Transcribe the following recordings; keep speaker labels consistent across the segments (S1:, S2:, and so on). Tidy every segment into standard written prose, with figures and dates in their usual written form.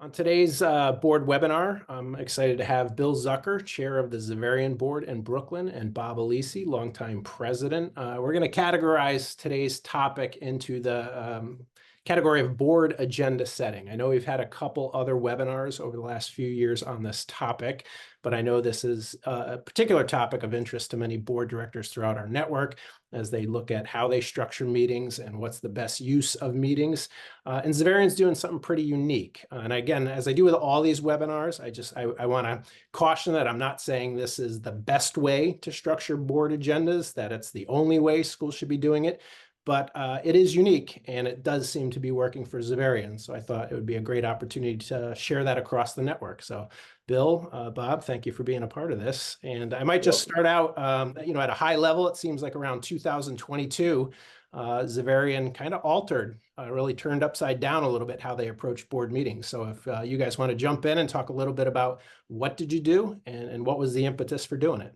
S1: On today's board webinar, I'm excited to have Bill Zucker, chair of the Xaverian board in Brooklyn, and Bob Alisi, longtime president. We're going to categorize today's topic into the category of board agenda setting. I know we've had a couple other webinars over the last few years on this topic, but I know this is a particular topic of interest to many board directors throughout our network as they look at how they structure meetings and what's the best use of meetings. And Xaverian's doing something pretty unique. And again, as I do with all these webinars, I want to caution that I'm not saying this is the best way to structure board agendas, that it's the only way schools should be doing it. But it is unique, and it does seem to be working for Xaverian. So I thought it would be a great opportunity to share that across the network. So Bill, Bob, thank you for being a part of this. And I might just start out, at a high level. It seems like around 2022, Xaverian kind of altered, really turned upside down a little bit how they approach board meetings. So if you guys want to jump in and talk a little bit about what did you do and what was the impetus for doing it?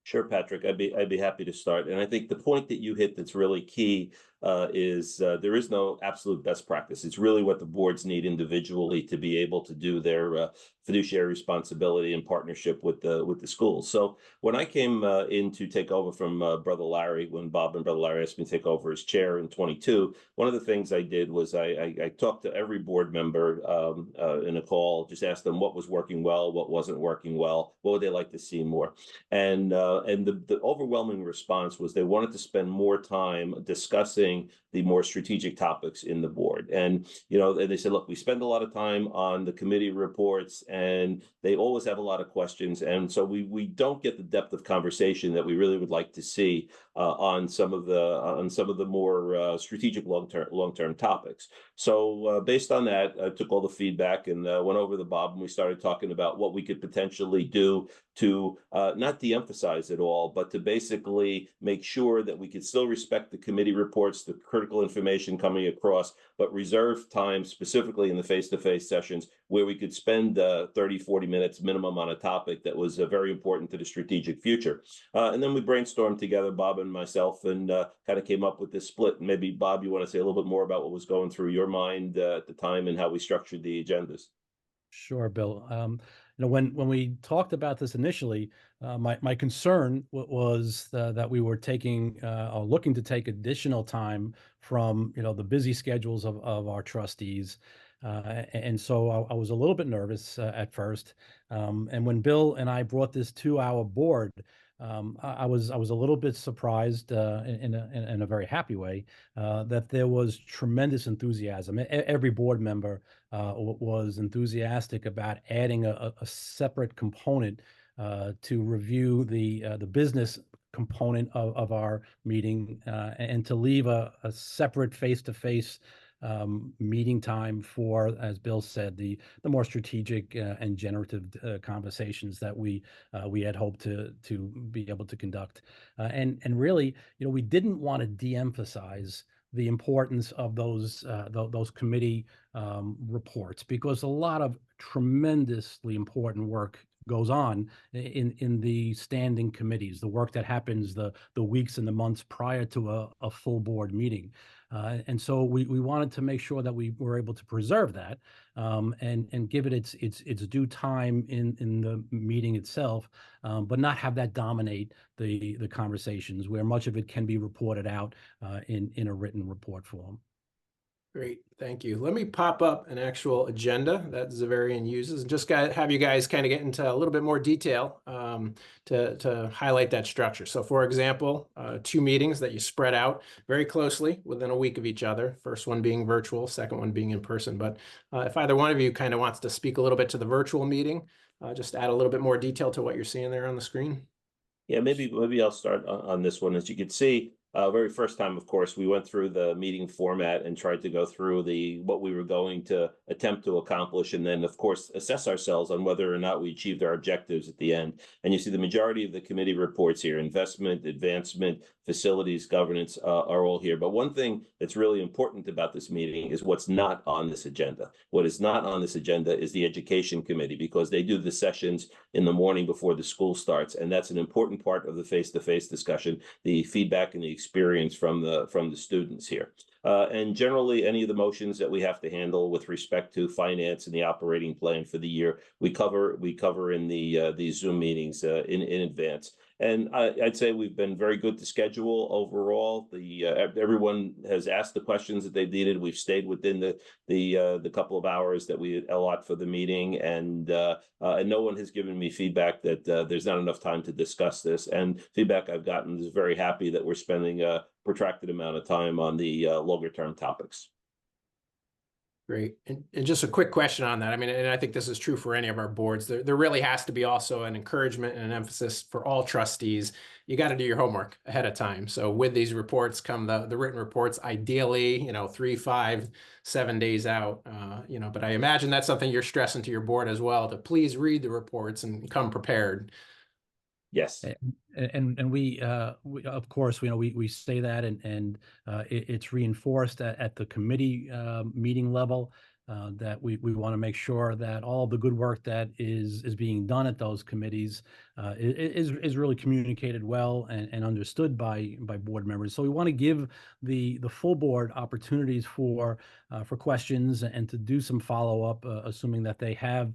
S2: Sure, Patrick. I'd be happy to start. And I think the point that you hit that's really key is there is no absolute best practice. It's really what the boards need individually to be able to do their fiduciary responsibility in partnership with the schools. So when I came in to take over from Brother Larry, when Bob and Brother Larry asked me to take over as chair in 22, one of the things I did was I talked to every board member in a call, just asked them what was working well, what wasn't working well, what would they like to see more. And the overwhelming response was they wanted to spend more time discussing the more strategic topics in the board. And, they said, look, we spend a lot of time on the committee reports and they always have a lot of questions. And so we don't get the depth of conversation that we really would like to see on some of the more strategic long-term topics. So based on that, I took all the feedback and went over to Bob and we started talking about what we could potentially do to not de-emphasize it all, but to basically make sure that we could still respect the committee reports, the critical information coming across, but reserve time specifically in the face-to-face sessions where we could spend 30, 40 minutes minimum on a topic that was very important to the strategic future. And then we brainstormed together, Bob and myself, and kind of came up with this split. Maybe, Bob, you want to say a little bit more about what was going through your mind at the time and how we structured the agendas?
S3: Sure, Bill. When we talked about this initially, my concern was that we were taking or looking to take additional time from the busy schedules of our trustees, and so I was a little bit nervous at first. And when Bill and I brought this to our board, I was a little bit surprised in a very happy way that there was tremendous enthusiasm. Every board member was enthusiastic about adding a separate component to review the business component of our meeting and to leave a separate face-to-face meeting time for, as Bill said, the more strategic and generative conversations that we had hoped to be able to conduct. And really, we didn't want to de-emphasize the importance of those committee reports, because a lot of tremendously important work goes on in the standing committees, the work that happens the weeks and the months prior to a full board meeting. And so we wanted to make sure that we were able to preserve that and give it its due time in the meeting itself, but not have that dominate the conversations, where much of it can be reported out in a written report form.
S1: Great, thank you. Let me pop up an actual agenda that Xaverian uses and just have you guys kind of get into a little bit more detail to highlight that structure. So for example, 2 meetings that you spread out very closely within a week of each other, first one being virtual, second one being in person. But if either one of you kind of wants to speak a little bit to the virtual meeting, just add a little bit more detail to what you're seeing there on the screen.
S2: Yeah, maybe I'll start on this one. As you can see, very first time, of course, we went through the meeting format and tried to go through what we were going to attempt to accomplish, and then, of course, assess ourselves on whether or not we achieved our objectives at the end. And you see the majority of the committee reports here: investment, advancement, facilities, governance, are all here. But one thing that's really important about this meeting is what's not on this agenda. What is not on this agenda is the education committee, because they do the sessions in the morning before the school starts, and that's an important part of the face-to-face discussion, the feedback and the experience from the students here. And generally, any of the motions that we have to handle with respect to finance and the operating plan for the year, we cover in these Zoom meetings in advance. And I'd say we've been very good to schedule overall. Everyone has asked the questions that they've needed. We've stayed within the couple of hours that we allot for the meeting, and no one has given me feedback that there's not enough time to discuss this. And feedback I've gotten is very happy that we're spending a protracted amount of time on the longer term topics.
S1: Great. And just a quick question on that. I mean, and I think this is true for any of our boards. There really has to be also an encouragement and an emphasis for all trustees. You got to do your homework ahead of time. So with these reports come the written reports, ideally, 3, 5, 7 days out, but I imagine that's something you're stressing to your board as well, to please read the reports and come prepared.
S2: Yes.
S3: And we of course, we say that, and it's reinforced at the committee meeting level, that we want to make sure that all the good work that is being done at those committees is really communicated well and understood by board members. So we want to give the full board opportunities for questions and to do some follow-up, assuming that they have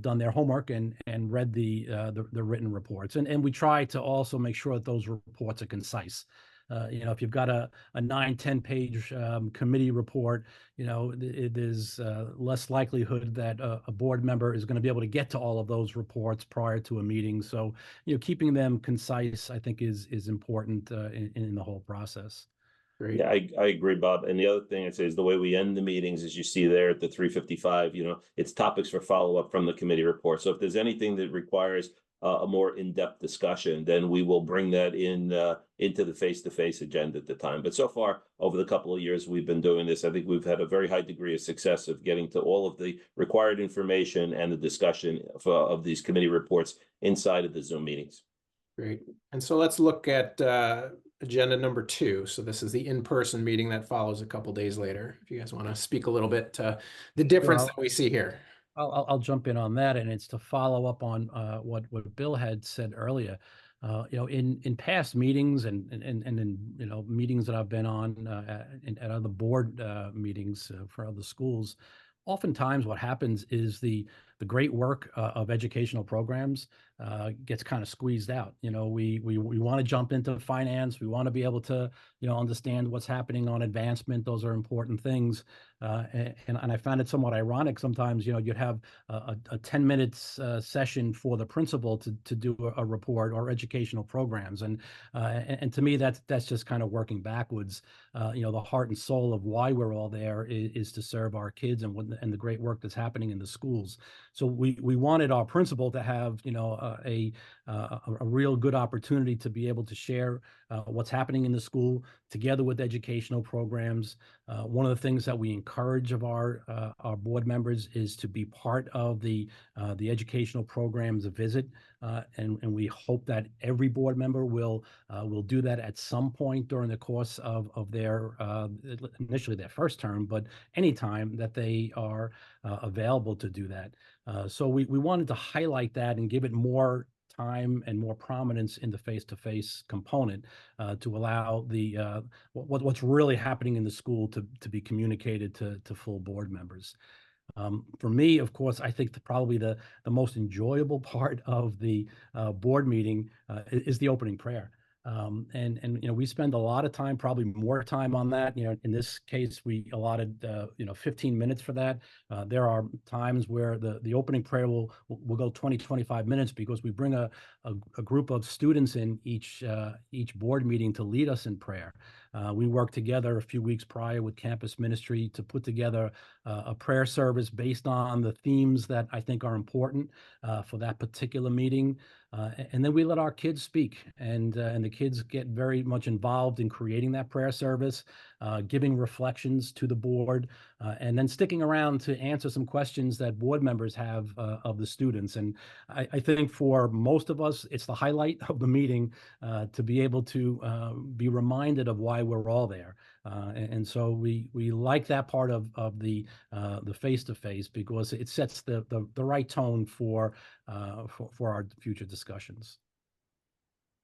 S3: done their homework and read the written reports. And we try to also make sure that those reports are concise. If you've got a 9-10 page committee report, there's less likelihood that a board member is going to be able to get to all of those reports prior to a meeting. So, keeping them concise, I think, is important in the whole process.
S1: Great.
S2: Yeah, I agree, Bob. And the other thing I'd say is the way we end the meetings, as you see there at the 3:55, it's topics for follow-up from the committee report. So if there's anything that requires a more in-depth discussion, then we will bring that into the face-to-face agenda at the time. But so far, over the couple of years we've been doing this, I think we've had a very high degree of success of getting to all of the required information and the discussion of these committee reports inside of the Zoom meetings.
S1: Great. And so let's look at agenda number 2. So this is the in-person meeting that follows a couple days later. If you guys want to speak a little bit to the difference that we see here.
S3: I'll jump in on that, and it's to follow up on what Bill had said earlier. In past meetings and in meetings that I've been on at other board meetings for other schools, oftentimes what happens is the great work of educational programs gets kind of squeezed out. We want to jump into finance. We want to be able to understand what's happening on advancement. Those are important things. And I found it somewhat ironic sometimes. You'd have a 10 minutes session for the principal to do a report or educational programs, and to me that's just kind of working backwards. The heart and soul of why we're all there is to serve our kids and the great work that's happening in the schools. So we wanted our principal to have a real good opportunity to be able to share what's happening in the school together with educational programs. One of the things that we encourage of our board members is to be part of the educational programs visit, and we hope that every board member will do that at some point during the course of their initially their first term, but anytime that they are available to do that. So we wanted to highlight that and give it more time and more prominence in the face-to-face component to allow what's really happening in the school to be communicated to full board members. For me, of course, I think probably the most enjoyable part of the board meeting is the opening prayer. And we spend a lot of time, probably more time on that. In this case, we allotted 15 minutes for that. There are times where the opening prayer will go 20-25 minutes because we bring a group of students in each board meeting to lead us in prayer. We worked together a few weeks prior with campus ministry to put together a prayer service based on the themes that I think are important for that particular meeting. And then we let our kids speak, and the kids get very much involved in creating that prayer service, giving reflections to the board, and then sticking around to answer some questions that board members have of the students. And I think for most of us, it's the highlight of the meeting to be able to be reminded of why we're all there. And so we like that part of the face-to-face because it sets the right tone for our future discussions.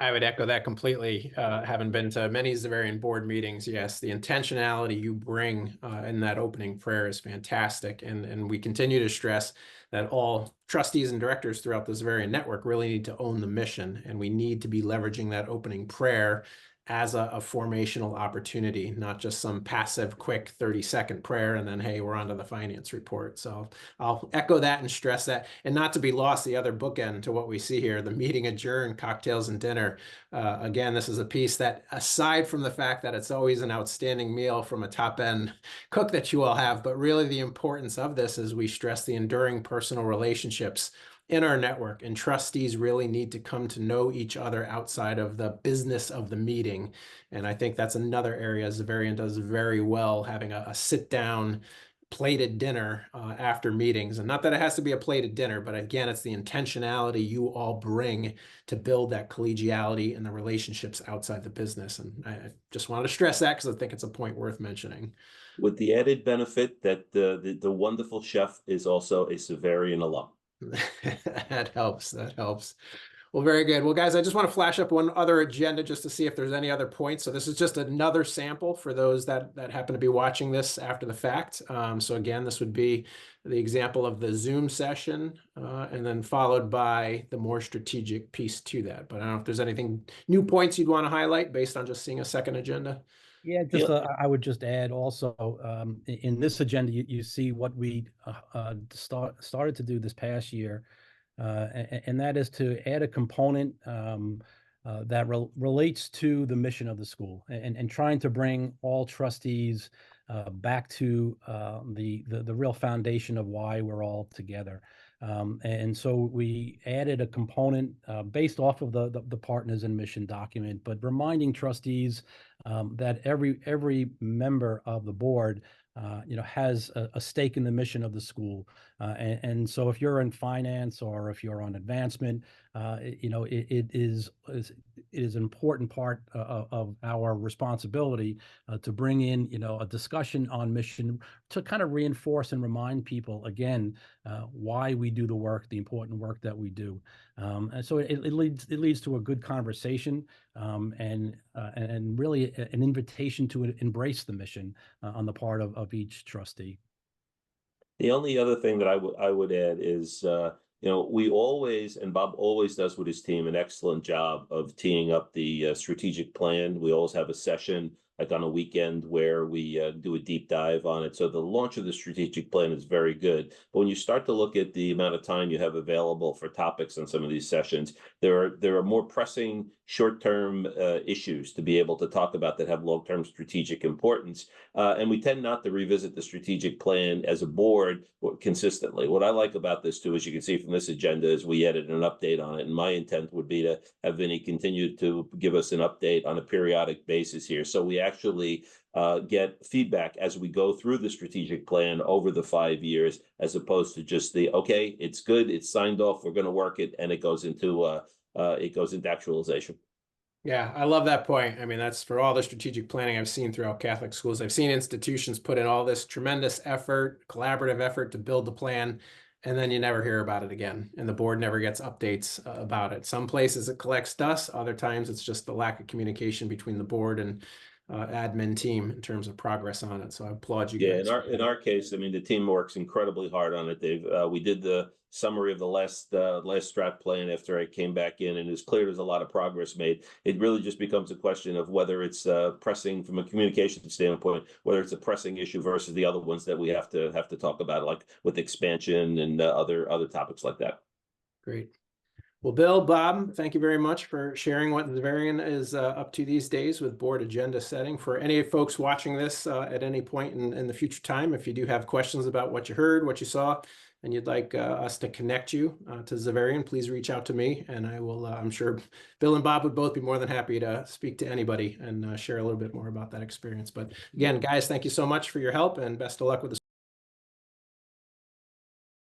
S1: I would echo that completely. Having been to many Xaverian board meetings, yes, the intentionality you bring in that opening prayer is fantastic. And we continue to stress that all trustees and directors throughout the Xaverian network really need to own the mission. And we need to be leveraging that opening prayer as a formational opportunity, not just some passive, quick 30-second prayer and then, hey, we're on to the finance report. So I'll echo that and stress that. And not to be lost, the other bookend to what we see here, the meeting adjourned, cocktails and dinner. Again, this is a piece that, aside from the fact that it's always an outstanding meal from a top-end cook that you all have, but really the importance of this is we stress the enduring personal relationships in our network, and trustees really need to come to know each other outside of the business of the meeting. And I think that's another area Xaverian does very well, having a sit-down plated dinner after meetings. And not that it has to be a plated dinner, but again, it's the intentionality you all bring to build that collegiality and the relationships outside the business. And I just wanted to stress that because I think it's a point worth mentioning.
S2: With the added benefit that the wonderful chef is also a Xaverian alum.
S1: That helps. That helps. Well, very good. Well, guys, I just want to flash up one other agenda just to see if there's any other points. So this is just another sample for those that happen to be watching this after the fact. So again, this would be the example of the Zoom session, and then followed by the more strategic piece to that. But I don't know if there's anything new points you'd want to highlight based on just seeing a second agenda.
S3: Yeah, just I would just add also in this agenda, you see what we started to do this past year, and that is to add a component that relates to the mission of the school, and trying to bring all trustees back to the real foundation of why we're all together. And so we added a component based off of the partners and mission document, but reminding trustees that every member of the board has a stake in the mission of the school. And so if you're in finance or if you're on advancement, it is an important part of our responsibility to bring in, a discussion on mission to kind of reinforce and remind people again why we do the work, the important work that we do. And so it leads to a good conversation, and really an invitation to embrace the mission on the part of each trustee.
S2: The only other thing that I would add is, we always, and Bob always does with his team, an excellent job of teeing up the strategic plan. We always have a session like on a weekend where we do a deep dive on it. So the launch of the strategic plan is very good. But when you start to look at the amount of time you have available for topics on some of these sessions, there are more pressing short-term issues to be able to talk about that have long-term strategic importance. And we tend not to revisit the strategic plan as a board consistently. What I like about this too, as you can see from this agenda, is we added an update on it. And my intent would be to have Vinny continue to give us an update on a periodic basis here. So we actually get feedback as we go through the strategic plan over the 5 years, as opposed to just okay, it's good, it's signed off, we're going to work it, and it goes into actualization.
S1: Yeah, I love that point. I mean, that's for all the strategic planning I've seen throughout Catholic schools. I've seen institutions put in all this tremendous effort, collaborative effort to build the plan, and then you never hear about it again, and the board never gets updates about it. Some places it collects dust, other times it's just the lack of communication between the board and admin team in terms of progress on it. So I applaud you guys.
S2: Yeah, in our case, I mean, the team works incredibly hard on it. We did the summary of the last strat plan after I came back in, and it's clear there's a lot of progress made. It really just becomes a question of whether it's pressing from a communication standpoint, whether it's a pressing issue versus the other ones that we have to talk about, like with expansion and other topics like that.
S1: Great. Well, Bill, Bob, thank you very much for sharing what Xaverian is up to these days with board agenda setting. For any folks watching this at any point in the future time, if you do have questions about what you heard, what you saw, and you'd like us to connect you to Xaverian, please reach out to me, and I will. I'm sure Bill and Bob would both be more than happy to speak to anybody and share a little bit more about that experience. But again, guys, thank you so much for your help, and best of luck with the